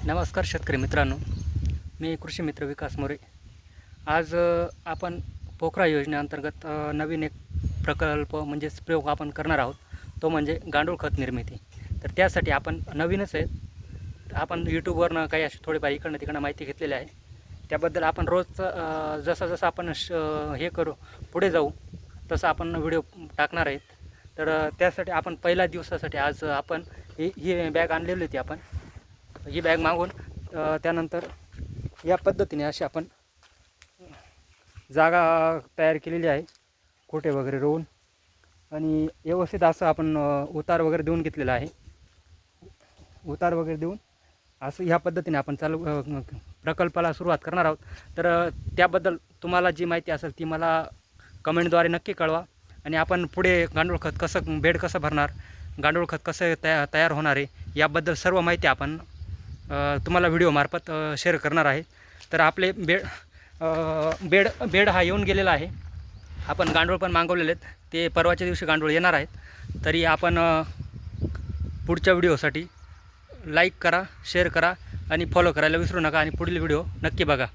नमस्कार शेतकरी मित्रांनो, मी कृषी मित्र विकास मोरे. आज आपण पोखरा योजनेअंतर्गत नवीन एक प्रकल्प म्हणजेच प्रयोग आपण करणार आहोत. तो म्हणजे गांडूळ खत निर्मिती. तर त्यासाठी आपण नवीनच आहेत. आपण यूट्यूबवरनं काही अशी थोडीफार इकडनं तिकडनं माहिती घेतलेली आहे. त्याबद्दल आपण रोज जसं जसं आपण हे करू पुढे जाऊ तसं आपण व्हिडिओ टाकणार आहेत. तर त्यासाठी आपण पहिल्या दिवसासाठी आज आपण ही बॅग आणलेली होती. आपण ही बॅग मागून त्यानंतर या पद्धतीने अशी आपण जागा तयार केलेली आहे. कोटे वगैरे रोवून आणि व्यवस्थित असं आपण उतार वगैरे देऊन घेतलेला आहे. उतार वगैरे देऊन असं ह्या पद्धतीने आपण प्रकल्पाला सुरुवात करणार आहोत. तर त्याबद्दल तुम्हाला जी माहिती असेल ती मला कमेंटद्वारे नक्की कळवा. आणि आपण पुढे गांडूळ खत कसं बेड कसं भरणार, गांडूळ खत कसं तयार होणार आहे याबद्दल सर्व माहिती आपण तुम्हाला व्हिडिओमार्फत शेअर करणार आहे. तर आपले बेड हा येऊन गेलेला आहे. आपण गांडूळ पण मागवलेले आहेत. ते परवाच्या दिवशी गांडूळ येणार आहेत. तरी आपण पुढच्या व्हिडिओसाठी लाईक करा, शेअर करा आणि फॉलो करायला विसरू नका. आणि पुढील व्हिडिओ नक्की बघा.